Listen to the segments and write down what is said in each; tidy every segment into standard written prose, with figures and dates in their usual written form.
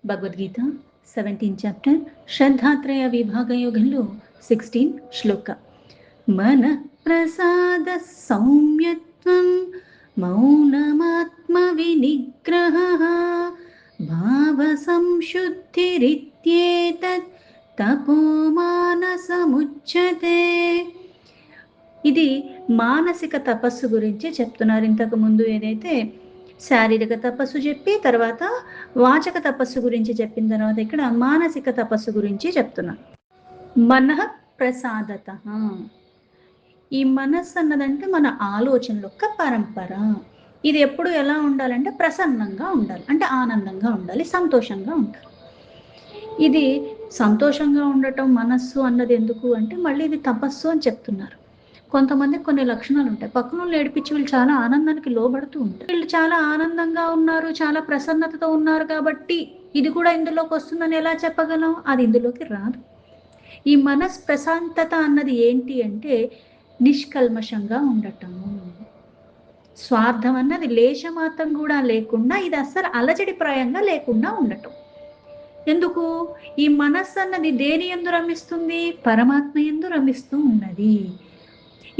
Bhagavad Gita 17th chapter శ్రద్ధాత్రయ విభాగయోగంలో 16th శ్లోక. మన ప్రసాద సౌమ్యత్వం మౌనమాత్మ వినిగ్రహ భావ సంశుద్ధిరిత్యేతత్ తపో మానసముచ్యతే. ఇది మానసిక తపస్సు గురించి చెప్తున్నారు. ఇంతకు ముందు ఏదైతే శారీరక తపస్సు చెప్పి తర్వాత వాచక తపస్సు గురించి చెప్పిన తర్వాత ఇక్కడ మానసిక తపస్సు గురించి చెప్తున్నారు. మనః ప్రసాదత. ఈ మనస్సు అన్నదంటే మన ఆలోచనల యొక్క పరంపర. ఇది ఎప్పుడు ఎలా ఉండాలంటే ప్రసన్నంగా ఉండాలి, అంటే ఆనందంగా ఉండాలి, సంతోషంగా ఉండాలి. ఇది సంతోషంగా ఉండటం మనస్సు అన్నది ఎందుకు అంటే మళ్ళీ ఇది తపస్సు అని చెప్తున్నారు. కొంతమందికి కొన్ని లక్షణాలు ఉంటాయి. పక్కన వాళ్ళు ఏడిపించి వీళ్ళు చాలా ఆనందానికి లోబడుతూ ఉంటారు. వీళ్ళు చాలా ఆనందంగా ఉన్నారు, చాలా ప్రసన్నతతో ఉన్నారు కాబట్టి ఇది కూడా ఇందులోకి వస్తుందని ఎలా చెప్పగలం? అది ఇందులోకి రాదు. ఈ మనస్ ప్రశాంతత అన్నది ఏంటి అంటే నిష్కల్మషంగా ఉండటము, స్వార్థం అన్నది లేశమాత్రం కూడా లేకుండా, ఇది అస్సలు అలజడిప్రాయంగా లేకుండా ఉండటం. ఎందుకు? ఈ మనస్సు అన్నది దేని యందు రమిస్తుంది? పరమాత్మ యందు రమిస్తూ ఉన్నది.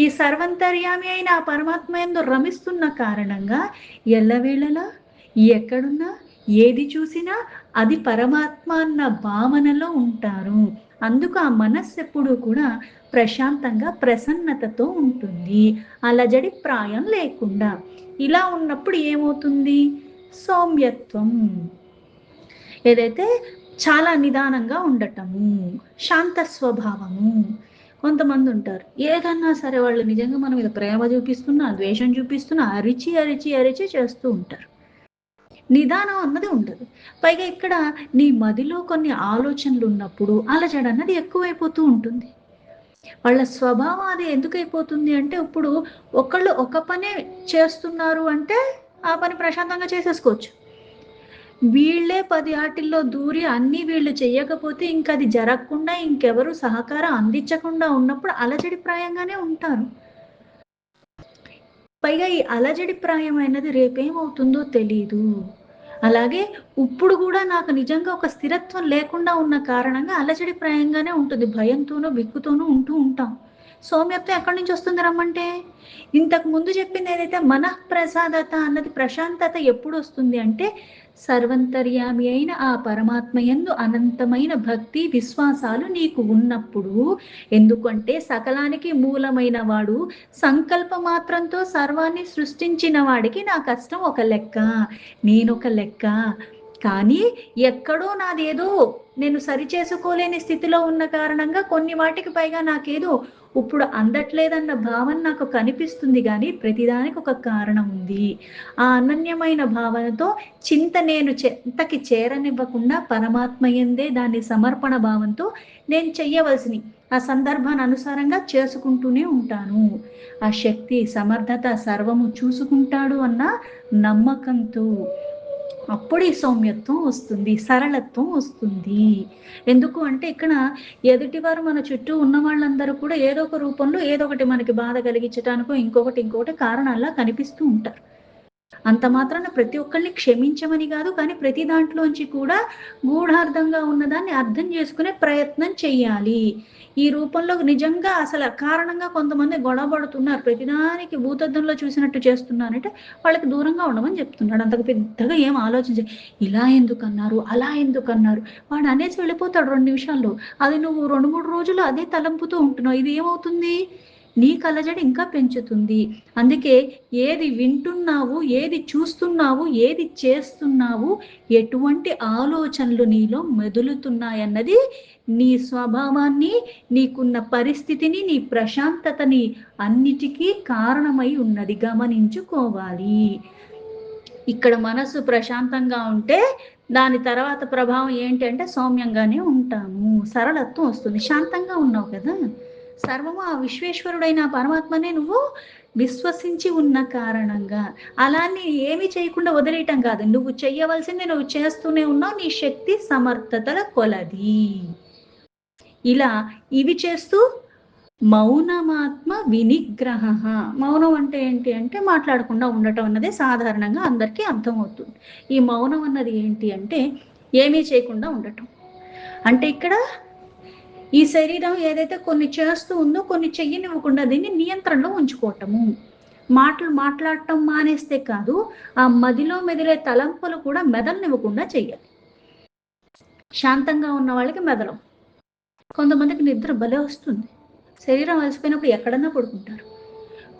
ఈ సర్వంతర్యామి అయిన ఆ పరమాత్మ యందు రమిస్తున్న కారణంగా ఎల్లవేళలా ఎక్కడున్నా ఏది చూసినా అది పరమాత్మ అన్న భావనలో ఉంటారు. అందుకు ఆ మనస్సు ఎప్పుడూ కూడా ప్రశాంతంగా ప్రసన్నతతో ఉంటుంది, అలజడి ప్రాయం లేకుండా. ఇలా ఉన్నప్పుడు ఏమవుతుంది? సౌమ్యత్వం, ఏదైతే చాలా నిదానంగా ఉండటము, శాంత స్వభావము. కొంతమంది ఉంటారు, ఏదన్నా సరే వాళ్ళు నిజంగా మన మీద ప్రేమ చూపిస్తున్నా ద్వేషం చూపిస్తున్నా అరిచి అరిచి అరిచి చేస్తూ ఉంటారు. నిదానం అన్నది ఉండదు. పైగా ఇక్కడ నీ మదిలో కొన్ని ఆలోచనలు ఉన్నప్పుడు అలజడి అన్నది ఎక్కువైపోతూ ఉంటుంది. వాళ్ళ స్వభావం అది ఎందుకైపోతుంది అంటే ఇప్పుడు ఒకళ్ళు ఒక పనే చేస్తున్నారు అంటే ఆ పని ప్రశాంతంగా చేసేసుకోవచ్చు. వీళ్ళే 10 ఆటిల్లో దూరి అన్ని వీళ్ళు చెయ్యకపోతే ఇంక అది జరగకుండా ఇంకెవరు సహకారం అందించకుండా ఉన్నప్పుడు అలజడి ప్రాయంగానే ఉంటారు. పైగా ఈ అలజడి ప్రాయమైనది రేపేమవుతుందో తెలీదు. అలాగే ఇప్పుడు కూడా నాకు నిజంగా ఒక స్థిరత్వం లేకుండా ఉన్న కారణంగా అలజడి ప్రాయంగానే ఉంటుంది. భయంతోనూ బిక్కుతోనూ ఉంటూ ఉంటాం. సౌమ్యత్వం ఎక్కడి నుంచి వస్తుంది రమ్మంటే? ఇంతకు ముందు చెప్పింది ఏదైతే మనఃప్రసాదత అన్నది ప్రశాంతత ఎప్పుడు వస్తుంది అంటే సర్వంతర్యామి అయిన ఆ పరమాత్మ యందు అనంతమైన భక్తి విశ్వాసాలు నీకు ఉన్నప్పుడు. ఎందుకంటే సకలానికి మూలమైన వాడు సంకల్ప మాత్రంతో సర్వాన్ని సృష్టించిన వాడికి నా కష్టం ఒక లెక్క, నేనొక లెక్క. కానీ ఎక్కడో నాదేదో నేను సరిచేసుకోలేని స్థితిలో ఉన్న కారణంగా కొన్ని వాటికి పైగా నాకేదో ఇప్పుడు అందట్లేదన్న భావన నాకు కనిపిస్తుంది. కానీ ప్రతిదానికి ఒక కారణం ఉంది. ఆ అనన్యమైన భావనతో చింత నేను చెంతకి చేరనివ్వకుండా పరమాత్మ యందే దాన్ని సమర్పణ భావంతో నేను చెయ్యవలసిని ఆ సందర్భాన్ని అనుసారంగా చేసుకుంటూనే ఉంటాను. ఆ శక్తి సమర్థత సర్వము చూసుకుంటాడు అన్న నమ్మకంతో అప్పుడు ఈ సౌమ్యత్వం వస్తుంది, సరళత్వం వస్తుంది. ఎందుకు అంటే ఇక్కడ ఎదుటివారు మన చుట్టూ ఉన్న వాళ్ళందరూ కూడా ఏదో ఒక రూపంలో ఏదో ఒకటి మనకి బాధ కలిగించడానికో ఇంకొకటి కారణాల్లో కనిపిస్తూ ఉంటారు. అంత మాత్రాన ప్రతి ఒక్కరిని క్షమించమని కాదు, కానీ ప్రతి దాంట్లోంచి కూడా గూఢార్థంగా ఉన్నదాన్ని అర్థం చేసుకునే ప్రయత్నం చెయ్యాలి. ఈ రూపంలో నిజంగా అసలు కారణంగా కొంతమంది గొడవ పడుతున్నారు, ప్రతిదానికి భూతద్దంలో చూసినట్టు చేస్తున్నారంటే వాళ్ళకి దూరంగా ఉండమని చెప్తున్నాడు. అంతకు పెద్దగా ఏం ఆలోచించే ఇలా ఎందుకన్నారు అలా ఎందుకన్నారు వాడు అనేసి వెళ్ళిపోతాడు 2 నిమిషాల్లో. అది నువ్వు 2-3 రోజులు అదే తలంపుతూ ఉంటున్నావు. ఇది ఏమవుతుంది? నీ కలజడి ఇంకా పెంచుతుంది. అందుకే ఏది వింటున్నావు, ఏది చూస్తున్నావు, ఏది చేస్తున్నావు, ఎటువంటి ఆలోచనలు నీలో మెదులుతున్నాయన్నది నీ స్వభావాన్ని, నీకున్న పరిస్థితిని, నీ ప్రశాంతతని అన్నిటికీ కారణమై ఉన్నది, గమనించుకోవాలి. ఇక్కడ మనసు ప్రశాంతంగా ఉంటే దాని తర్వాత ప్రభావం ఏంటి అంటే సౌమ్యంగానే ఉంటాము, సరళత్వం వస్తుంది. శాంతంగా ఉన్నావు కదా, సర్వము ఆ విశ్వేశ్వరుడైన పరమాత్మనే నువ్వు విశ్వసించి ఉన్న కారణంగా అలా నీ ఏమి చేయకుండా వదిలేయటం కాదు, నువ్వు చెయ్యవలసింది నువ్వు చేస్తూనే ఉన్నావు, నీ శక్తి సమర్థతల కొలది. ఇలా ఇవి చేస్తూ మౌనమాత్మ వినిగ్రహ. మౌనం అంటే ఏంటి అంటే మాట్లాడకుండా ఉండటం అన్నది సాధారణంగా అందరికీ అర్థమవుతుంది. ఈ మౌనం అన్నది ఏంటి అంటే ఏమీ చేయకుండా ఉండటం. అంటే ఇక్కడ ఈ శరీరం ఏదైతే కొన్ని చేస్తూ ఉందో కొన్ని చెయ్యనివ్వకుండా దీన్ని నియంత్రణలో ఉంచుకోవటము. మాటలు మాట్లాడటం మానేస్తే కాదు, ఆ మదిలో మెదిలే తలంపులు కూడా మెదలనివ్వకుండా చెయ్యాలి. శాంతంగా ఉన్న వాళ్ళకి మెదలం. కొంతమందికి నిద్ర భలే వస్తుంది. శరీరం అలసిపోయినప్పుడు ఎక్కడన్నా పడుకుంటారు.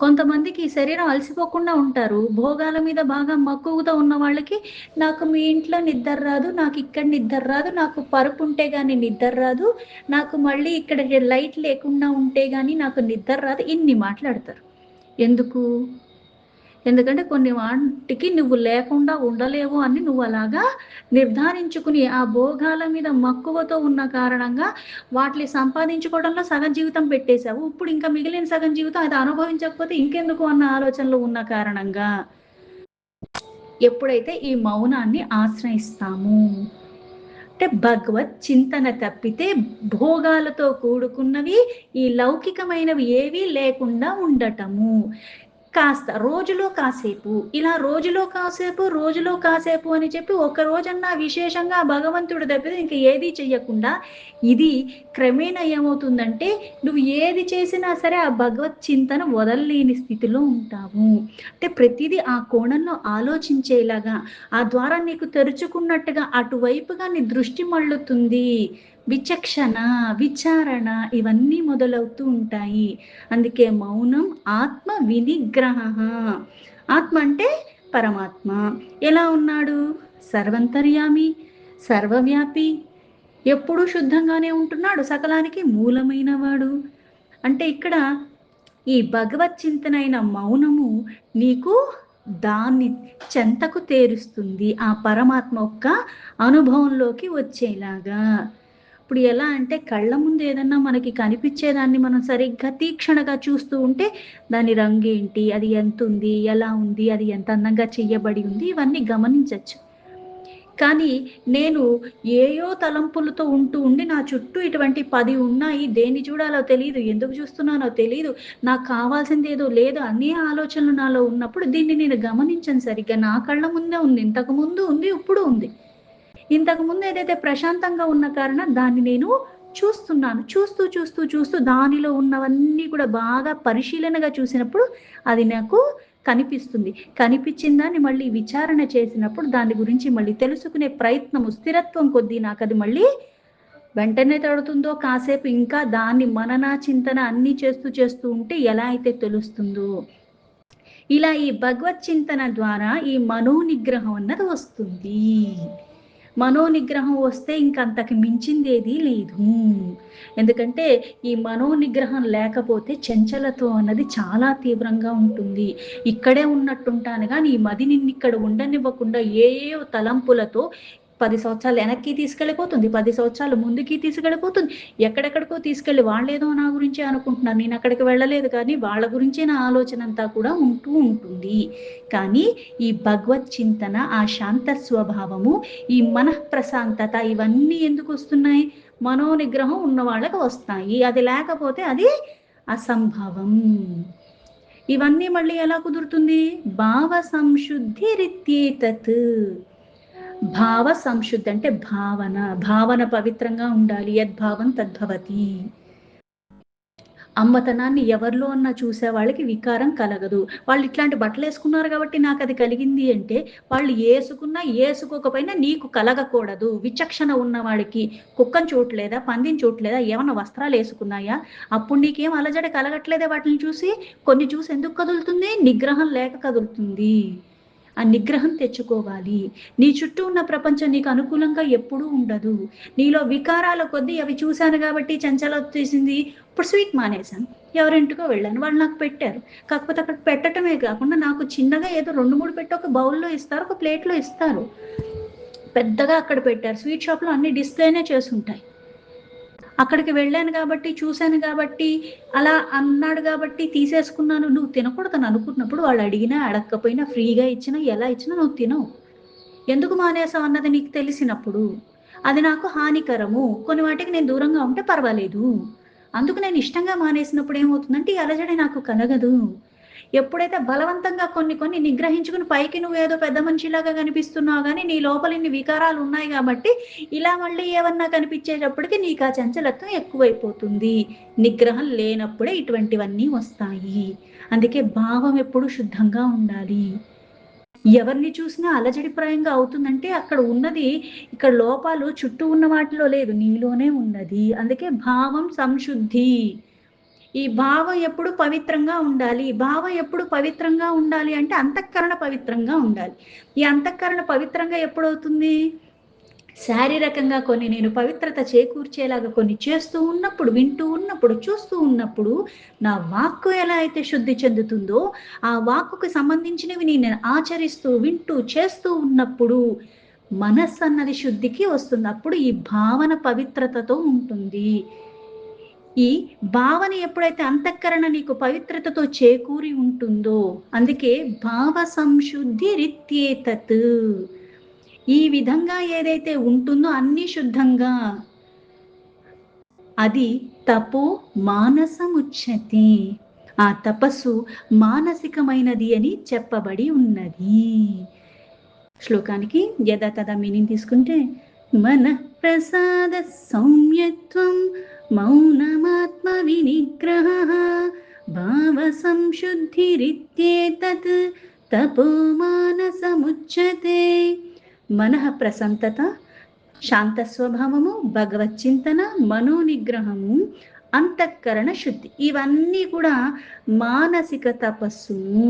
కొంతమందికి శరీరం అలసిపోకుండా ఉంటారు. భోగాల మీద బాగా మక్కువతో ఉన్న వాళ్ళకి నాకు మీ ఇంట్లో నిద్ర రాదు, నాకు ఇక్కడ నిద్ర రాదు, నాకు పరుపుంటే గాని నిద్ర రాదు, నాకు మళ్ళీ ఇక్కడ లైట్ లేకుండా ఉంటే గాని నాకు నిద్ర రాదు. ఇన్ని మాట్లాడతారు. ఎందుకు? ఎందుకంటే కొన్ని వాటికి నువ్వు లేకుండా ఉండలేవు అని నువ్వు అలాగా నిర్ధారించుకుని ఆ భోగాల మీద మక్కువతో ఉన్న కారణంగా వాటిని సంపాదించుకోవడంలో సగం జీవితం పెట్టేశావు. ఇప్పుడు ఇంకా మిగిలిన సగం జీవితం అది అనుభవించకపోతే ఇంకెందుకు అన్న ఆలోచనలో ఉన్న కారణంగా ఎప్పుడైతే ఈ మౌనాన్ని ఆశ్రయిస్తాము అంటే భగవత్ చింతన తప్పితే భోగాలతో కూడుకున్నవి ఈ లౌకికమైనవి ఏవీ లేకుండా ఉండటము. కాస్త రోజులో కాసేపు ఇలా రోజులో కాసేపు అని చెప్పి ఒక రోజన్నా విశేషంగా భగవంతుడు తప్పితే ఇంక ఏది చెయ్యకుండా ఇది క్రమేణా ఏమవుతుందంటే నువ్వు ఏది చేసినా సరే ఆ భగవత్ చింతన వదలలేని స్థితిలో ఉంటావు. అంటే ప్రతిదీ ఆ కోణంలో ఆలోచించేలాగా ఆ ద్వారా నీకు తెరుచుకున్నట్టుగా అటువైపుగా నీ దృష్టి మళ్ళుతుంది. విచక్షణ, విచారణ ఇవన్నీ మొదలవుతూ ఉంటాయి. అందుకే మౌనం ఆత్మ వినిగ్రహ. ఆత్మ అంటే పరమాత్మ. ఎలా ఉన్నాడు? సర్వంతర్యామి, సర్వవ్యాపి, ఎప్పుడూ శుద్ధంగానే ఉంటున్నాడు, సకలానికి మూలమైన వాడు. అంటే ఇక్కడ ఈ భగవత్ చింతనైన మౌనము నీకు దాన్ని చెంతకు తేరుస్తుంది, ఆ పరమాత్మ యొక్క అనుభవంలోకి వచ్చేలాగా. ఇప్పుడు ఎలా అంటే కళ్ళ ముందు ఏదన్నా మనకి కనిపించేదాన్ని మనం సరిగ్గా తీక్షణగా చూస్తూ ఉంటే దాని రంగు ఏంటి, అది ఎంత ఉంది, ఎలా ఉంది, అది ఎంత అందంగా చెయ్యబడి ఉంది, ఇవన్నీ గమనించవచ్చు. కానీ నేను ఏయో తలంపులతో ఉండి నా చుట్టూ ఇటువంటి 10 ఉన్నాయి, దేన్ని చూడాలో తెలియదు, ఎందుకు చూస్తున్నానో తెలియదు, నాకు కావాల్సింది ఏదో లేదు అన్ని ఆలోచనలు నాలో ఉన్నప్పుడు దీన్ని నేను గమనించను సరిగ్గా. నా కళ్ళ ముందే ఉంది, ఇంతకు ముందు ఉంది, ఇప్పుడు ఉంది. ఇంతకు ముందు ఏదైతే ప్రశాంతంగా ఉన్న కారణం దాన్ని నేను చూస్తున్నాను. చూస్తూ దానిలో ఉన్నవన్నీ కూడా బాగా పరిశీలనగా చూసినప్పుడు అది నాకు కనిపిస్తుంది. కనిపించిన దాన్ని మళ్ళీ విచారణ చేసినప్పుడు దాని గురించి మళ్ళీ తెలుసుకునే ప్రయత్నము స్థిరత్వం కొద్దీ నాకు అది మళ్ళీ వెంటనే తడుతుందో కాసేపు ఇంకా దాన్ని మనన చింతన అన్నీ చేస్తూ ఉంటే ఎలా అయితే తెలుస్తుందో ఇలా ఈ భగవత్ చింతన ద్వారా ఈ మనోనిగ్రహం అన్నది వస్తుంది. మనోనిగ్రహం వస్తే ఇంకంతకు మించిందేది లేదు. ఎందుకంటే ఈ మనోనిగ్రహం లేకపోతే చంచలత్వం అన్నది చాలా తీవ్రంగా ఉంటుంది. ఇక్కడే ఉన్నట్టుంటాను కానీ ఈ మది నిన్నిక్కడ ఉండనివ్వకుండా ఏయో తలంపులతో 10 సంవత్సరాలు వెనక్కి తీసుకెళ్ళిపోతుంది, 10 సంవత్సరాలు ముందుకి తీసుకెళ్ళిపోతుంది, ఎక్కడెక్కడికో తీసుకెళ్ళి వాళ్ళేదో నా గురించే అనుకుంటున్నారు, నేను అక్కడికి వెళ్ళలేదు కానీ వాళ్ళ గురించే నా ఆలోచన అంతా కూడా ఉంటూ ఉంటుంది. కానీ ఈ భగవత్ చింతన, ఆ శాంత స్వభావము, ఈ మనఃప్రశాంతత ఇవన్నీ ఎందుకు వస్తున్నాయి? మనోనిగ్రహం ఉన్న వాళ్ళకి వస్తాయి. అది లేకపోతే అది అసంభవం. ఇవన్నీ మళ్ళీ ఎలా కుదురుతుంది? భావ సంశుద్ధి రిత్యేతత్. భావ సంశుద్ధి అంటే భావన పవిత్రంగా ఉండాలి. యద్భావం తద్భవతి. అమ్మతనాన్ని ఎవరిలో అన్నా చూసే వాళ్ళకి వికారం కలగదు. వాళ్ళు ఇట్లాంటి బట్టలు వేసుకున్నారు కాబట్టి నాకు అది కలిగింది అంటే వాళ్ళు ఏసుకున్నా ఏసుకోకపోయినా నీకు కలగకూడదు. విచక్షణ ఉన్నవాడికి కుక్కని చూడలేదా, పందిని చూడలేదా, ఏమన్నా వస్త్రాలు వేసుకున్నాయా, అప్పుడు నీకేం అలజడి కలగట్లేదే వాటిని చూసి? కొన్ని చూసి ఎందుకు కదులుతుంది? నిగ్రహం లేక కదులుతుంది. ఆ నిగ్రహం తెచ్చుకోవాలి. నీ చుట్టూ ఉన్న ప్రపంచం నీకు అనుకూలంగా ఎప్పుడూ ఉండదు. నీలో వికారాల కొద్దీ అవి చూశాను కాబట్టి చంచలం వచ్చేసింది, ఇప్పుడు స్వీట్ మానేశాను, ఎవరింటికో వెళ్ళాను, వాళ్ళు నాకు పెట్టారు. కాకపోతే అక్కడ పెట్టడమే కాకుండా నాకు చిన్నగా ఏదో 2, 3 పెట్టి ఒక బౌల్లో ఇస్తారు, ఒక ప్లేట్లో ఇస్తారు. పెద్దగా అక్కడ పెట్టారు. స్వీట్ షాప్లో అన్ని డిస్ప్లేనే చేసుంటాయి. అక్కడికి వెళ్ళాను కాబట్టి, చూశాను కాబట్టి, అలా అన్నాడు కాబట్టి తీసేసుకున్నాను. నువ్వు తినకూడదని అనుకున్నప్పుడు వాళ్ళు అడిగినా అడగకపోయినా ఫ్రీగా ఇచ్చినా ఎలా ఇచ్చినా నువ్వు తినవు. ఎందుకు మానేసావు అన్నది నీకు తెలిసినప్పుడు అది నాకు హానికరము, కొన్ని వాటికి నేను దూరంగా ఉంటే పర్వాలేదు, అందుకు నేను ఇష్టంగా మానేసినప్పుడు ఏమవుతుందంటే ఈ అలజడి నాకు కలగదు. ఎప్పుడైతే బలవంతంగా కొన్ని కొన్ని నిగ్రహించుకుని పైకి నువ్వేదో పెద్ద మనిషిలాగా కనిపిస్తున్నావు గానీ, నీ లోపల ఇన్ని వికారాలు ఉన్నాయి గాబట్టి, ఇలా మళ్ళీ ఏవన్నా కనిపించేటప్పటికి నీకా చంచలత్వం ఎక్కువైపోతుంది. నిగ్రహం లేనప్పుడే ఇటువంటివన్నీ వస్తాయి. అందుకే భావం ఎప్పుడు శుద్ధంగా ఉండాలి. ఎవరిని చూసినా అలజడిప్రాయంగా అవుతుందంటే అక్కడ ఉన్నది ఇక్కడ లోపాలు చుట్టూ ఉన్న వాటిలో లేదు. నీలోనే ఉన్నది. అందుకే భావం సంశుద్ధి. ఈ భావం ఎప్పుడు పవిత్రంగా ఉండాలి. భావం ఎప్పుడు పవిత్రంగా ఉండాలి అంటే అంతఃకరణ పవిత్రంగా ఉండాలి. ఈ అంతఃకరణ పవిత్రంగా ఎప్పుడవుతుంది? శారీరకంగా కొన్ని నేను పవిత్రత చేకూర్చేలాగా కొన్ని చేస్తూ ఉన్నప్పుడు, వింటూ ఉన్నప్పుడు, చూస్తూ ఉన్నప్పుడు, నా వాక్కు ఎలా అయితే శుద్ధి చెందుతుందో, ఆ వాక్కుకి సంబంధించినవి నేను ఆచరిస్తూ, వింటూ, చేస్తూ ఉన్నప్పుడు, మనస్సు అన్నది శుద్ధికి వస్తుంది. అప్పుడు ఈ భావన పవిత్రతతో ఉంటుంది. ఈ భావన ఎప్పుడైతే అంతఃకరణ నీకు పవిత్రతతో చేకూరి ఉంటుందో, అందుకే భావ సంశుద్ధి రిత్యేతత్. ఈ విధంగా ఏదైతే ఉంటుందో అన్ని శుద్ధంగా, అది తపో మానసముచ్యతే. ఆ తపస్సు మానసికమైనది అని చెప్పబడి ఉన్నది. శ్లోకానికి యథా తథా మీనింగ్ తీసుకుంటే, మన ప్రసాద సౌమ్యత్వం మౌనమాత్మ వినిగ్రహ భావ సంశుద్ధిరిత్యేతత్ తపో మానసముచ్యతే. మనః ప్రశాంతత, శాంత స్వభావము, భగవచ్చింతన, మనోనిగ్రహము, అంతఃకరణ శుద్ధి, ఇవన్నీ కూడా మానసిక తపస్సును.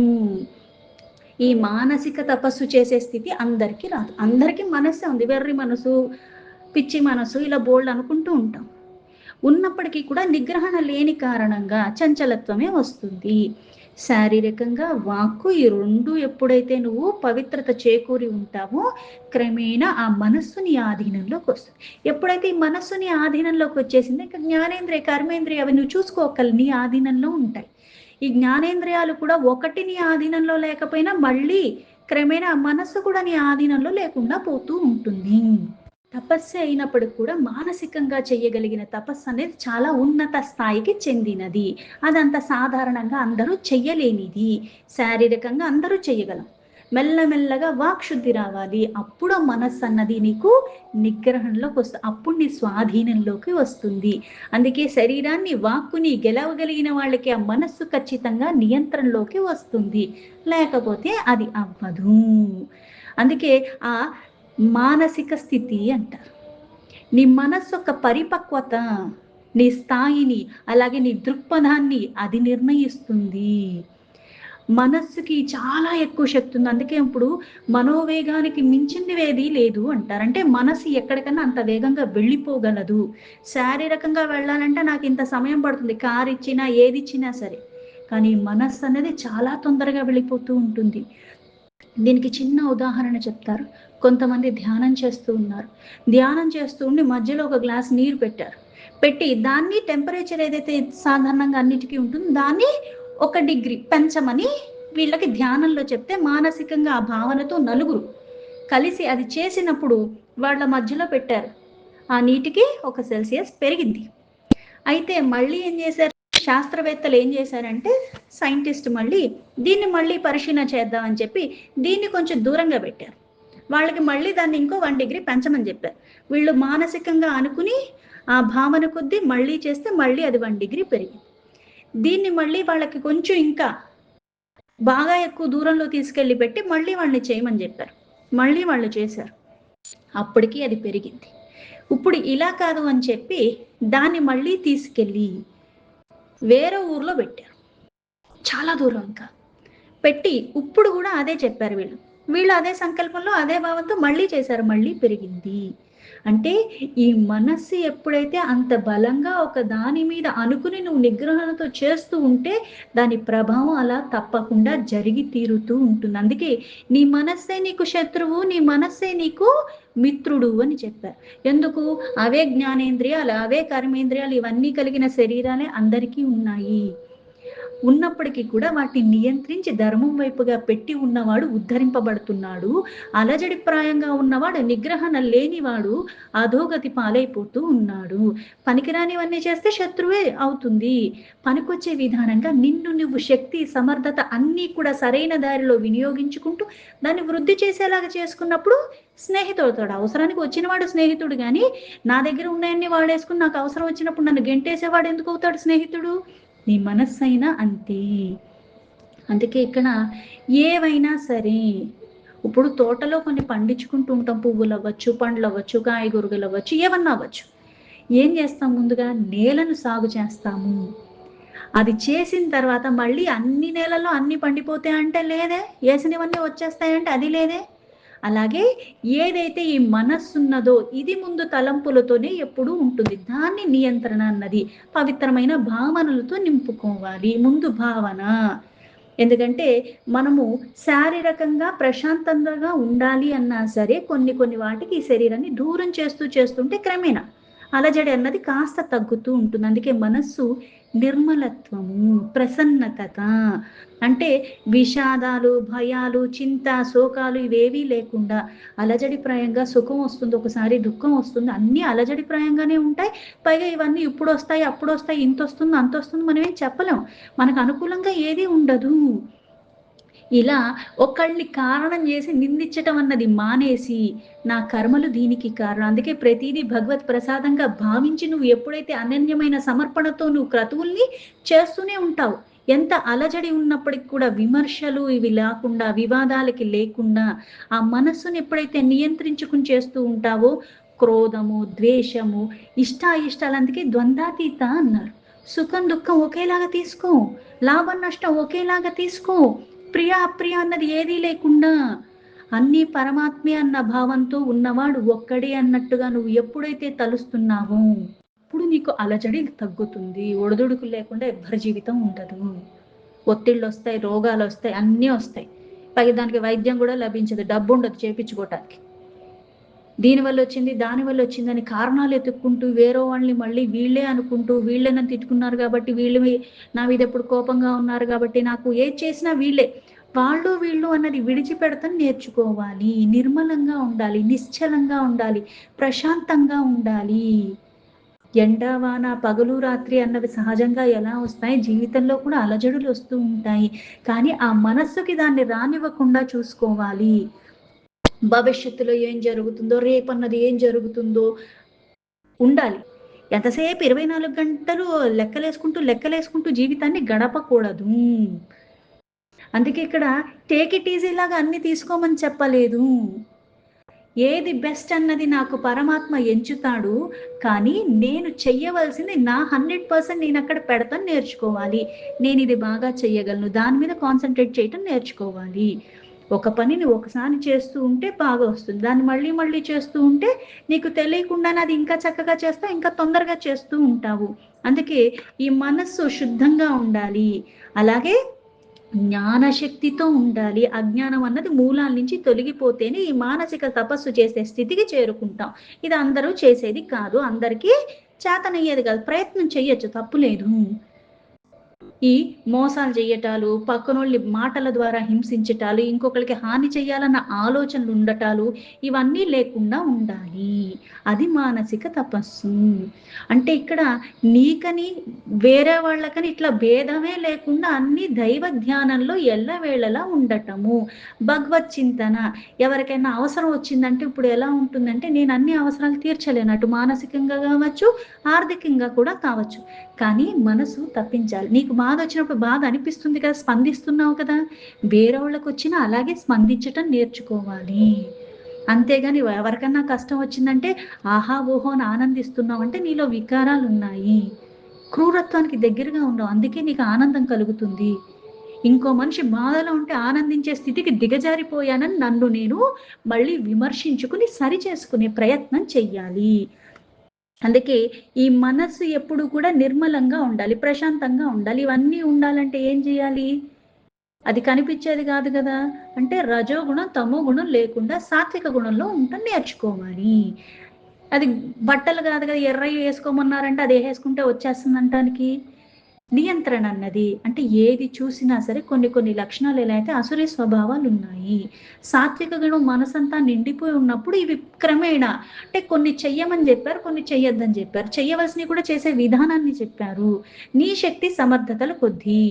ఈ మానసిక తపస్సు చేసే స్థితి అందరికీ రాదు. అందరికీ మనస్సే ఉంది. వెర్రి మనసు, పిచ్చి మనసు, ఇలా బోల్డ్ అనుకుంటూ ఉంటాం. ఉన్నప్పటికీ కూడా నిగ్రహణ లేని కారణంగా చంచలత్వమే వస్తుంది. శారీరకంగా, వాక్కు, ఈ రెండు ఎప్పుడైతే నువ్వు పవిత్రత చేకూరి ఉంటావో క్రమేణా ఆ మనస్సు నీ ఆధీనంలోకి వస్తుంది. ఎప్పుడైతే ఈ మనస్సు నీ ఆధీనంలోకి వచ్చేసింది, ఇంకా జ్ఞానేంద్రియ, కర్మేంద్రియ అవి నువ్వు చూసుకోగలవు, నీ ఆధీనంలో ఉంటాయి. ఈ జ్ఞానేంద్రియాలు కూడా ఒకటి నీ ఆధీనంలో లేకపోయినా మళ్ళీ క్రమేణా మనస్సు కూడా నీ ఆధీనంలో లేకుండా పోతూ ఉంటుంది. తపస్సు అయినప్పటికి కూడా మానసికంగా చెయ్యగలిగిన తపస్సు అనేది చాలా ఉన్నత స్థాయికి చెందినది. అదంత సాధారణంగా అందరూ చెయ్యలేనిది. శారీరకంగా అందరూ చెయ్యగలం. మెల్లమెల్లగా వాక్శుద్ధి రావాలి. అప్పుడు ఆ మనస్సు అన్నది నీకు నిగ్రహంలోకి వస్తుంది. అప్పుడు నీ స్వాధీనంలోకి వస్తుంది. అందుకే శరీరాన్ని, వాక్కుని గెలవగలిగిన వాళ్ళకి ఆ మనస్సు ఖచ్చితంగా నియంత్రణలోకి వస్తుంది. లేకపోతే అది అవ్వదు. అందుకే ఆ మానసిక స్థితి అంటారు. నీ మనస్సు యొక్క పరిపక్వత, నీ స్థాయిని, అలాగే నీ దృక్పథాన్ని అది నిర్ణయిస్తుంది. మనస్సుకి చాలా ఎక్కువ శక్తి ఉంది. అందుకే ఇప్పుడు మనోవేగానికి మించింది ఏదీ లేదు అంటారు. అంటే మనసు ఎక్కడికన్నా అంత వేగంగా వెళ్ళిపోగలదు. శారీరకంగా వెళ్ళాలంటే నాకు ఇంత సమయం పడుతుంది, కారు ఇచ్చినా ఏది ఇచ్చినా సరే. కానీ మనస్సు అనేది చాలా తొందరగా వెళ్ళిపోతూ ఉంటుంది. దీనికి చిన్న ఉదాహరణ చెప్తారు. కొంతమంది ధ్యానం చేస్తూ ఉన్నారు. ధ్యానం చేస్తూ ఉండి మధ్యలో ఒక గ్లాస్ నీరు పెట్టారు. పెట్టి దాన్ని టెంపరేచర్ ఏదైతే సాధారణంగా అన్నిటికీ ఉంటుందో దాన్ని 1 డిగ్రీ పెంచమని వీళ్ళకి ధ్యానంలో చెప్తే, మానసికంగా ఆ భావనతో నలుగురు కలిసి అది చేసినప్పుడు వాళ్ళ మధ్యలో పెట్టారు. ఆ నీటికి 1 సెల్సియస్ పెరిగింది. అయితే మళ్ళీ ఏం చేశారు, శాస్త్రవేత్తలు ఏం చేశారంటే, సైంటిస్ట్ దీన్ని మళ్ళీ పరిశీలన చేద్దామని చెప్పి దీన్ని కొంచెం దూరంగా పెట్టారు. వాళ్ళకి మళ్ళీ దాన్ని ఇంకో 1 డిగ్రీ పెంచమని చెప్పారు. వీళ్ళు మానసికంగా అనుకుని ఆ భావన కొద్దీ మళ్ళీ చేస్తే మళ్ళీ అది 1 డిగ్రీ పెరిగింది. దీన్ని మళ్ళీ వాళ్ళకి కొంచెం ఇంకా బాగా ఎక్కువ దూరంలో తీసుకెళ్ళి పెట్టి మళ్ళీ వాళ్ళని చేయమని చెప్పారు. మళ్ళీ వాళ్ళు చేశారు. అప్పటికి అది పెరిగింది. ఇప్పుడు ఇలా కాదు అని చెప్పి దాన్ని మళ్ళీ తీసుకెళ్ళి వేరే ఊర్లో పెట్టారు. చాలా దూరం ఇంకా పెట్టి ఇప్పుడు కూడా అదే చెప్పారు వీళ్ళు అదే సంకల్పంలో అదే భావంతో మళ్ళీ చేశారు. మళ్ళీ పెరిగింది. అంటే ఈ మనస్సు ఎప్పుడైతే అంత బలంగా ఒక దాని మీద అనుకుని నువ్వు నిగ్రహణతో చేస్తూ ఉంటే దాని ప్రభావం అలా తప్పకుండా జరిగి తీరుతూ ఉంటుంది. అందుకే నీ మనస్సే నీకు శత్రువు, నీ మనస్సే నీకు మిత్రుడు అని చెప్పారు. ఎందుకు? అవే జ్ఞానేంద్రియాలు, అవే కర్మేంద్రియాలు, ఇవన్నీ కలిగిన శరీరాలే అందరికీ ఉన్నాయి. ఉన్నప్పటికీ కూడా వాటిని నియంత్రించి ధర్మం వైపుగా పెట్టి ఉన్నవాడు ఉద్ధరింపబడుతున్నాడు. అలజడి ప్రాయంగా ఉన్నవాడు, నిగ్రహణ లేనివాడు అధోగతి పాలైపోతూ ఉన్నాడు. పనికిరానివన్నీ చేస్తే శత్రువే అవుతుంది. పనికొచ్చే విధానంగా నిన్ను నువ్వు శక్తి, సమర్థత అన్నీ కూడా సరైన దారిలో వినియోగించుకుంటూ దాన్ని వృద్ధి చేసేలాగా చేసుకున్నప్పుడు స్నేహితుడవుతాడు. అవసరానికి వచ్చినవాడు స్నేహితుడు గాని, నా దగ్గర ఉన్నాయన్నీ వాడేసుకొని నాకు అవసరం వచ్చినప్పుడు నన్ను గెంటేసేవాడు ఎందుకు అవుతాడు స్నేహితుడు? నీ మనస్సైనా అంతే. అందుకే ఇక్కడ ఏవైనా సరే, ఇప్పుడు తోటలో కొన్ని పండించుకుంటూ ఉంటాం. పువ్వులవ్వచ్చు, పండ్లవ్వచ్చు, కాయగూరలవ్వచ్చు, ఏవన్నా అవ్వచ్చు. ఏం చేస్తాం? ముందుగా నేలను సాగు చేస్తాము. అది చేసిన తర్వాత మళ్ళీ అన్ని నేలల్లో అన్ని పండిపోతాయి అంటే లేదే. ఏసినవన్నీ వచ్చేస్తాయంటే అది లేదే. అలాగే ఏదైతే ఈ మనస్సున్నదో ఇది ముందు తలంపులతోనే ఎప్పుడూ ఉంటుంది. దాన్ని నియంత్రణ అన్నది పవిత్రమైన భావనలతో నింపుకోవాలి. ముందు భావన. ఎందుకంటే మనము శారీరకంగా ప్రశాంతంగా ఉండాలి అన్నా సరే కొన్ని కొన్ని వాటికి ఈ శరీరాన్ని దూరం చేస్తుంటే క్రమేణా అలజడి అన్నది కాస్త తగ్గుతూ ఉంటుంది. అందుకే మనస్సు నిర్మలత్వము, ప్రసన్నత అంటే విషాదాలు, భయాలు, చింత, శోకాలు ఇవేవీ లేకుండా అలజడిప్రాయంగా సుఖం వస్తుంది, ఒకసారి దుఃఖం వస్తుంది. అన్నీ అలజడిప్రాయంగానే ఉంటాయి. పైగా ఇవన్నీ ఇప్పుడొస్తాయి, అప్పుడొస్తాయి, ఇంతొస్తుంది, అంతొస్తుంది మనమేం చెప్పలేం. మనకు అనుకూలంగా ఏదీ ఉండదు. ఇలా ఒకళ్ళని కారణం చేసి నిందించటం అన్నది మానేసి, నా కర్మలు దీనికి కారణం. అందుకే ప్రతీదీ భగవత్ ప్రసాదంగా భావించి నువ్వు ఎప్పుడైతే అనన్యమైన సమర్పణతో నువ్వు క్రతువుల్ని చేస్తూనే ఉంటావు. ఎంత అలజడి ఉన్నప్పటికి కూడా విమర్శలు ఇవి లేకుండా, వివాదాలకి లేకుండా ఆ మనస్సును ఎప్పుడైతే నియంత్రించుకుని చేస్తూ ఉంటావో, క్రోధము, ద్వేషము, ఇష్టాయిష్టాలు, అందుకే ద్వంద్వాతీత అన్నారు. సుఖం దుఃఖం ఒకేలాగా తీసుకో, లాభం నష్టం ఒకేలాగా తీసుకో, ప్రియ అప్రియ అన్నది ఏదీ లేకుండా అన్నీ పరమాత్మే అన్న భావంతో ఉన్నవాడు ఒక్కడే అన్నట్టుగా నువ్వు ఎప్పుడైతే తలుస్తున్నావో అప్పుడు నీకు అలజడి తగ్గుతుంది. ఒడిదుడుకులు లేకుండా ఎవ్వరి జీవితం ఉండదు. ఒత్తిళ్ళు వస్తాయి, రోగాలు వస్తాయి, అన్నీ వస్తాయి. పైగా దానికి వైద్యం కూడా లభించదు, డబ్బు ఉండదు చేపించుకోవటానికి. దీనివల్ల వచ్చింది, దానివల్ల వచ్చిందని కారణాలు ఎత్తుక్కుంటూ వేరే వాళ్ళని మళ్ళీ వీళ్ళే అనుకుంటూ, వీళ్ళే నన్ను తిట్టుకున్నారు కాబట్టి, వీళ్ళు నా మీద ఎప్పుడు కోపంగా ఉన్నారు కాబట్టి, నాకు ఏది చేసినా వీళ్ళే, వాళ్ళు వీళ్ళు అన్నది విడిచిపెడతాను నేర్చుకోవాలి. నిర్మలంగా ఉండాలి, నిశ్చలంగా ఉండాలి, ప్రశాంతంగా ఉండాలి. ఎండావాన, పగలు రాత్రి అన్నవి సహజంగా ఎలా వస్తాయి, జీవితంలో కూడా అలజడులు వస్తూ ఉంటాయి. కానీ ఆ మనస్సుకి దాన్ని రానివ్వకుండా చూసుకోవాలి. భవిష్యత్తులో ఏం జరుగుతుందో, రేపన్నది ఏం జరుగుతుందో ఉండాలి. ఎంతసేపు 24 గంటలు లెక్కలేసుకుంటూ జీవితాన్ని గడపకూడదు. అందుకే ఇక్కడ టేక్ ఇట్ ఈజీ లాగా అన్ని తీసుకోమని చెప్పలేదు. ఏది బెస్ట్ అన్నది నాకు పరమాత్మ ఎంచుతాడు. కానీ నేను చెయ్యవలసింది నా 100% నేను అక్కడ పెడతాను, నేర్చుకోవాలి. నేను ఇది బాగా చెయ్యగలను, దాని మీద కాన్సన్ట్రేట్ చేయటం నేర్చుకోవాలి. ఒక పనిని ఒకసారి చేస్తూ ఉంటే బాగా వస్తుంది. దాన్ని మళ్ళీ మళ్ళీ చేస్తూ ఉంటే నీకు తెలియకుండానే అది ఇంకా చక్కగా చేస్తావు, ఇంకా తొందరగా చేస్తూ ఉంటావు. అందుకే ఈ మనస్సు శుద్ధంగా ఉండాలి. అలాగే జ్ఞానశక్తితో ఉండాలి. అజ్ఞానం అన్నది మూలాల నుంచి తొలగిపోతేనే ఈ మానసిక తపస్సు చేసే స్థితికి చేరుకుంటాం. ఇది అందరూ చేసేది కాదు, అందరికీ చేతనయ్యేది కాదు. ప్రయత్నం చెయ్యొచ్చు, తప్పులేదు. ఈ మోసాలు చెయ్యటాలు, పక్కనోళ్ళని మాటల ద్వారా హింసించటాలు, ఇంకొకరికి హాని చెయ్యాలన్న ఆలోచనలు ఉండటాలు, ఇవన్నీ లేకుండా ఉండాలి. అది మానసిక తపస్సు. అంటే ఇక్కడ నీకని వేరే వాళ్ళకని ఇట్లా భేదమే లేకుండా అన్ని దైవ ధ్యానంలో ఎల్లవేళలా ఉండటము. భగవత్ చింతన. ఎవరికైనా అవసరం వచ్చిందంటే ఇప్పుడు ఎలా ఉంటుందంటే, నేను అన్ని అవసరాలు తీర్చలేను, అటు మానసికంగా కావచ్చు, ఆర్థికంగా కూడా కావచ్చు. కానీ మనసు తప్పించాలి. నీకు బాధ వచ్చినప్పుడు బాధ అనిపిస్తుంది కదా, స్పందిస్తున్నావు కదా, వేరే వాళ్ళకి వచ్చినా అలాగే స్పందించటం నేర్చుకోవాలి. అంతేగాని ఎవరికన్నా కష్టం వచ్చిందంటే ఆహా ఓహో అని ఆనందిస్తున్నావు అంటే నీలో వికారాలు ఉన్నాయి, క్రూరత్వానికి దగ్గరగా ఉన్నావు. అందుకే నీకు ఆనందం కలుగుతుంది. ఇంకో మనిషి బాధలో ఉంటే ఆనందించే స్థితికి దిగజారిపోయానని నన్ను నేను మళ్ళీ విమర్శించుకుని సరి చేసుకునే ప్రయత్నం చెయ్యాలి. అందుకే ఈ మనస్సు ఎప్పుడు కూడా నిర్మలంగా ఉండాలి, ప్రశాంతంగా ఉండాలి. ఇవన్నీ ఉండాలంటే ఏం చేయాలి? అది కనిపించేది కాదు కదా. అంటే రజోగుణం, తమో గుణం లేకుండా సాత్విక గుణంలో ఉండటం నేర్చుకోవాలి. అది బట్టలు కాదు కదా, ఎర్రయి వేసుకోమన్నారంటే అది వేసుకుంటే వచ్చేస్తుంది అంటానికి. నియంత్రణ అన్నది అంటే ఏది చూసినా సరే కొన్ని కొన్ని లక్షణాలు ఎలా అయితే అసురీ స్వభావాలున్నాయి. సాత్విక గుణం మనసంతా నిండిపోయి ఉన్నప్పుడు ఇవి క్రమేణా అంటే కొన్ని చెయ్యమని జెప్పారు, కొన్ని చెయ్యొద్దని జెప్పారు. చెయ్యవలసినవి కూడా చేసే విధానాన్ని చెప్పారు. నీ శక్తి సమర్థతల కొద్దీ.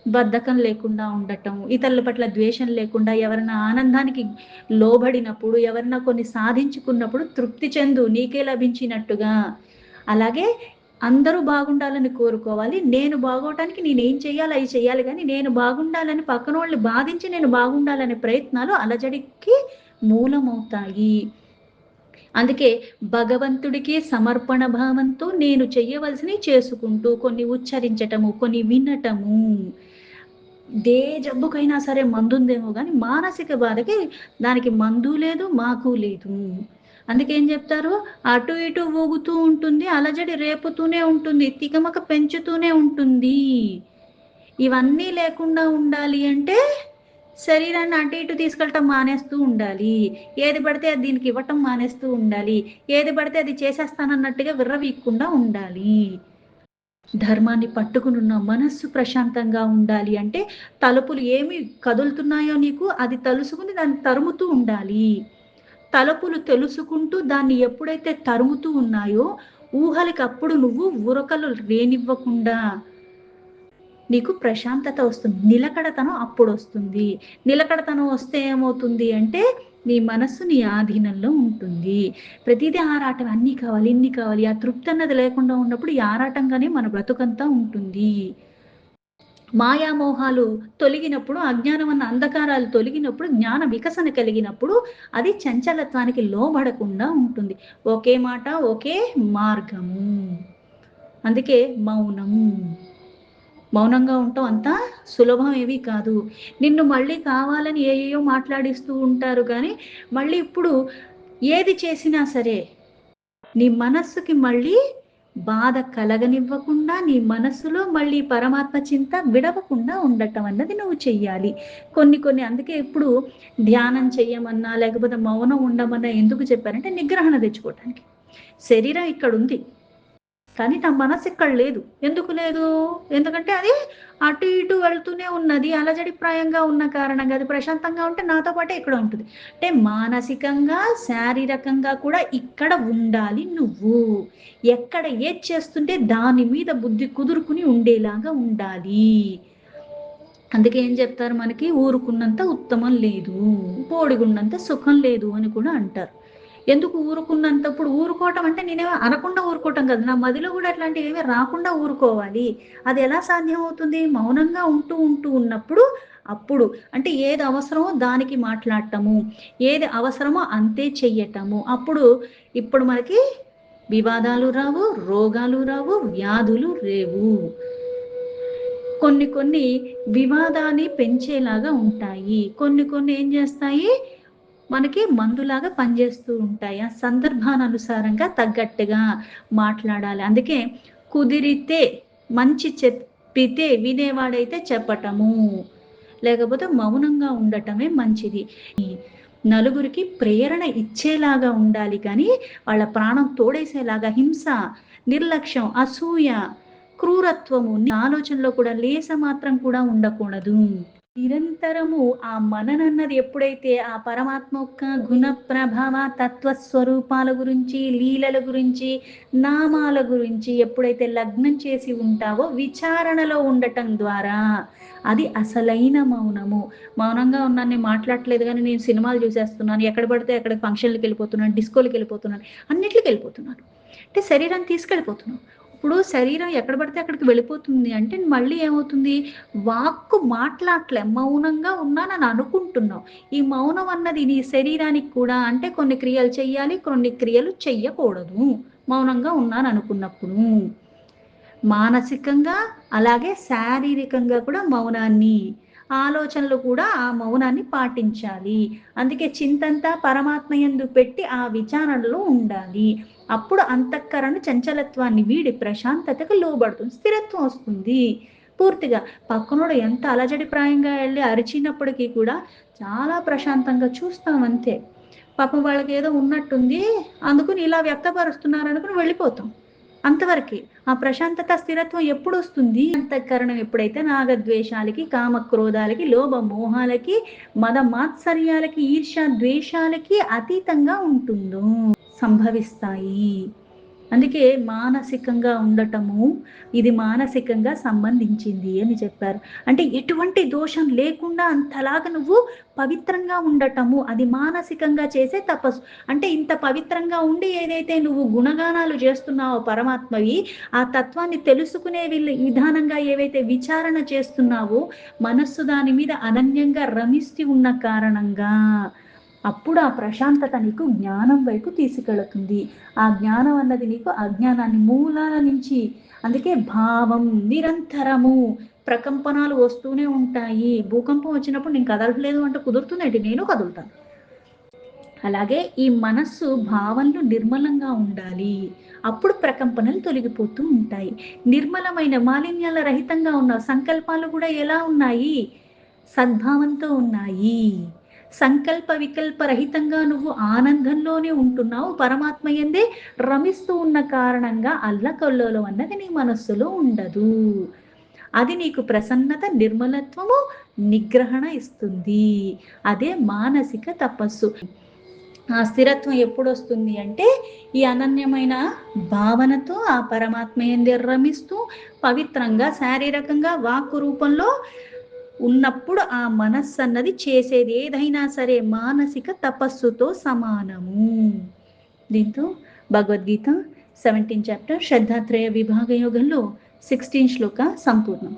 బద్ధకం లేకుండా ఉండటం, ఇతరుల పట్ల ద్వేషం లేకుండా ఎవరైనా ఆనందానికి లోబడినప్పుడు, ఎవరైనా కొన్ని సాధించుకున్నప్పుడు తృప్తి చెందు నీకే లభించినట్టుగా. అలాగే అందరూ బాగుండాలని కోరుకోవాలి. నేను బాగోటానికి నేనేం చేయాలో అయి చేయాలి గానీ, నేను బాగుండాలని పక్కనోళ్ళని బాధించి నేను బాగుండాలనే ప్రయత్నాలు అలజడికి మూలమవుతాయి. అందుకే భగవంతుడికి సమర్పణ భావంతో నేను చెయ్యవలసినవి చేసుకుంటూ, కొన్ని ఉచ్చరించటము, కొన్ని వినటము. ఏ జబ్బుకైనా సరే మందుందేమో గానీ, మానసిక బాధకి దానికి మందు లేదు, మాకు లేదు. అందుకేం జెప్తారు, అటు ఇటు ఊగుతూ ఉంటుంది, అలజడి రేపుతూనే ఉంటుంది, తికమక పెంచుతూనే ఉంటుంది. ఇవన్నీ లేకుండా ఉండాలి అంటే, శరీరాన్ని అటు ఇటు తీసుకెళ్ళటం మానేస్తూ ఉండాలి. ఏది పడితే అది దీనికి ఇవ్వటం మానేస్తూ ఉండాలి. ఏది పడితే అది చేసేస్తానన్నట్టుగా విర్రవీగకుండా ఉండాలి. ధర్మాన్ని పట్టుకునున్న మనస్సు ప్రశాంతంగా ఉండాలి అంటే, తలుపులు ఏమి కదులుతున్నాయో నీకు అది తలుసుకుని దాన్ని తరుముతూ ఉండాలి. తలుపులు తెలుసుకుంటూ దాన్ని ఎప్పుడైతే తరుముతూ ఉన్నాయో, ఊహలకప్పుడు నువ్వు ఉరకలు రేనివ్వకుండా నీకు ప్రశాంతత వస్తుంది. నిలకడతనం అప్పుడొస్తుంది. నిలకడతనం వస్తే ఏమవుతుంది అంటే, నీ మనస్సు నీ ఆధీనంలో ఉంటుంది. ప్రతీదీ ఆరాటం అన్నీ కావాలి, ఇన్ని కావాలి. ఆ తృప్తి అన్నది లేకుండా ఉన్నప్పుడు ఈ ఆరాటంగానే మన బ్రతుకంతా ఉంటుంది. మాయామోహాలు తొలగినప్పుడు, అజ్ఞానం అన్న అంధకారాలు తొలగినప్పుడు, జ్ఞాన వికసన కలిగినప్పుడు అది చంచలత్వానికి లోబడకుండా ఉంటుంది. ఒకే మాట, ఒకే మార్గము. అందుకే మౌనం. మౌనంగా ఉండటం అంత సులభం ఏమీ కాదు. నిన్ను మళ్ళీ కావాలని ఏయేయో మాట్లాడిస్తూ ఉంటారు గానీ, మళ్ళీ ఇప్పుడు ఏది చేసినా సరే, నీ మనస్సుకి మళ్ళీ బాధ కలగనివ్వకుండా, నీ మనస్సులో మళ్ళీ పరమాత్మ చింత విడవకుండా ఉండటం అన్నది నువ్వు చెయ్యాలి. కొన్ని కొన్ని అందుకే ఇప్పుడు ధ్యానం చెయ్యమన్నా, లేకపోతే మౌనం ఉండమన్నా ఎందుకు చెప్పారంటే నిగ్రహణ తెచ్చుకోవటానికి. శరీరం ఇక్కడుంది. కానీ నా మనసు ఇక్కడ లేదు. ఎందుకు లేదు? ఎందుకంటే అది అటు ఇటు వెళ్తూనే ఉన్నది. అలజడిప్రాయంగా ఉన్న కారణంగా అది ప్రశాంతంగా ఉంటే నాతో పాటే ఇక్కడ ఉంటది. అంటే మానసికంగా, శారీరకంగా కూడా ఇక్కడ ఉండాలి నువ్వు. ఎక్కడ ఏది చేస్తుంటే దాని మీద బుద్ధి కుదురుకుని ఉండేలాగా ఉండాలి. అందుకే ఏం చెప్తారు మనకి ఊరుకున్నంత ఉత్తమం లేదు. బోడిగున్నంత సుఖం లేదు అని కూడా అంటారు. ఎందుకు ఊరుకున్నంతప్పుడు ఊరుకోవటం అంటే నేనేమో అనకుండా ఊరుకోవటం కాదు. నా మదిలో కూడా అట్లాంటివేమీ రాకుండా ఊరుకోవాలి. అది ఎలా సాధ్యమవుతుంది? మౌనంగా ఉంటూ ఉన్నప్పుడు అప్పుడు అంటే ఏది అవసరమో దానికి మాట్లాడటము. ఏది అవసరమో అంతే చెయ్యటము. అప్పుడు ఇప్పుడు మనకి వివాదాలు రావు, రోగాలు రావు, వ్యాధులు రేవు. కొన్ని కొన్ని వివాదాన్ని పెంచేలాగా ఉంటాయి. కొన్ని కొన్ని ఏం చేస్తాయి? మనకి మందులాగా పనిచేస్తూ ఉంటాయి. ఆ సందర్భానుసారంగా తగ్గట్టుగా మాట్లాడాలి. అందుకే కుదిరితే మంచి చెప్పితే వినేవాడైతే చెప్పటము. లేకపోతే మౌనంగా ఉండటమే మంచిది. నలుగురికి ప్రేరణ ఇచ్చేలాగా ఉండాలి కానీ, వాళ్ళ ప్రాణం తోడేసేలాగా హింస, నిర్లక్ష్యం, అసూయ, క్రూరత్వము నీ ఆలోచనలో కూడా లేస మాత్రం కూడా ఉండకూడదు. నిరంతరము ఆ మననన్నది ఎప్పుడైతే ఆ పరమాత్మ యొక్క గుణ ప్రభావ తత్వ స్వరూపాల గురించి, లీలల గురించి, నామాల గురించి ఎప్పుడైతే లగ్నం చేసి ఉంటావో విచారణలో ఉండటం ద్వారా అది అసలైన మౌనము. మౌనంగా ఉన్నాను, నేను మాట్లాడట్లేదు గానీ నేను సినిమాలు చూసేస్తున్నాను. ఎక్కడ పడితే అక్కడ ఫంక్షన్‌లకెళ్ళిపోతున్నాను, డిస్కోలకెళ్ళిపోతున్నాను, అన్నిట్లికెళ్ళిపోతున్నాను. అంటే శరీరాన్ని తీసుకెళ్ళిపోతున్నాం. ఇప్పుడు శరీరం ఎక్కడ పడితే అక్కడికి వెళ్ళిపోతుంది అంటే మళ్ళీ ఏమవుతుంది? వాక్కు మాట్లాడట్లే. మౌనంగా ఉన్నానని అనుకుంటున్నావు. ఈ మౌనం అన్నది నీ శరీరానికి కూడా అంటే కొన్ని క్రియలు చెయ్యాలి, కొన్ని క్రియలు చెయ్యకూడదు. మౌనంగా ఉన్నాననుకున్నప్పుడు. మానసికంగా అలాగే శారీరకంగా కూడా మౌనాన్ని, ఆలోచనలు కూడా ఆ మౌనాన్ని పాటించాలి. అందుకే చింతంతా పరమాత్మ యందు పెట్టి ఆ విచారణలో ఉండాలి. అప్పుడు అంతఃకరణ చంచలత్వాన్ని వీడి ప్రశాంతతకు లోబడుతుంది. స్థిరత్వం వస్తుంది. పూర్తిగా పక్కనోడు ఎంత అలజడిప్రాయంగా ఎళ్లి అరిచినప్పటికీ కూడా చాలా ప్రశాంతంగా చూస్తాం అంతే. పాపం వాళ్ళకేదో ఉన్నట్టుంది. అందుకని ఇలా వ్యక్తపరుస్తున్నారనుకుని వెళ్ళిపోతాం. అంతవరకే. ఆ ప్రశాంతత, స్థిరత్వం ఎప్పుడొస్తుంది? అంతఃకరణం ఎప్పుడైతే నాగద్వేషాలకి, కామక్రోధాలకి, లోభ మోహాలకి, మద మాత్సర్యాలకి, ఈర్ష్య ద్వేషాలకి అతీతంగా ఉంటుందో సంభవిస్తాయి. అందుకే మానసికంగా ఉండటము, ఇది మానసికంగా సంబంధించింది అని చెప్పారు. అంటే ఎటువంటి దోషం లేకుండా అంతలాగా నువ్వు పవిత్రంగా ఉండటము, అది మానసికంగా చేసే తపస్సు. అంటే ఇంత పవిత్రంగా ఉండి ఏదైతే నువ్వు గుణగానాలు చేస్తున్నావో పరమాత్మవి, ఆ తత్వాన్ని తెలుసుకునే విధానంగా ఏవైతే విచారణ చేస్తున్నావో, మనస్సు దాని మీద అనన్యంగా రమిస్తూ ఉన్న కారణంగా అప్పుడు ఆ ప్రశాంతత నీకు జ్ఞానం వైపు తీసుకెళుతుంది. ఆ జ్ఞానం అన్నది నీకు అజ్ఞానాన్ని మూలాల నుంచి, అందుకే భావం నిరంతరము ప్రకంపనాలు వస్తూనే ఉంటాయి. భూకంపం వచ్చినప్పుడు నేను కదలట్లేదు అంటే కుదురుతుందేంటి? నేను కదులుతాను. అలాగే ఈ మనస్సు భావనలు నిర్మలంగా ఉండాలి. అప్పుడు ప్రకంపనలు తొలగిపోతూ ఉంటాయి. నిర్మలమైన మాలిన్యాల రహితంగా ఉన్న సంకల్పాలు కూడా ఎలా ఉన్నాయి? సద్భావంతో ఉన్నాయి. సంకల్ప వికల్ప రహితంగా నువ్వు ఆనందంలోనే ఉంటున్నావు. పరమాత్మ యందే రమిస్తూ ఉన్న కారణంగా అల్లకల్లోలం అన్నది నీ మనస్సులో ఉండదు. అది నీకు ప్రసన్నత, నిర్మలత్వము, నిగ్రహణ ఇస్తుంది. అదే మానసిక తపస్సు. ఆ స్థిరత్వం ఎప్పుడొస్తుంది అంటే, ఈ అనన్యమైన భావనతో ఆ పరమాత్మ యందే రమిస్తూ పవిత్రంగా శారీరకంగా వాక్కు రూపంలో ఉన్నప్పుడు ఆ మనస్సు అన్నది చేసేది ఏదైనా సరే మానసిక తపస్సుతో సమానము. దీంతో భగవద్గీత 17 చాప్టర్ శ్రద్ధాత్రయ విభాగ యోగంలో 16 శ్లోక సంపూర్ణం.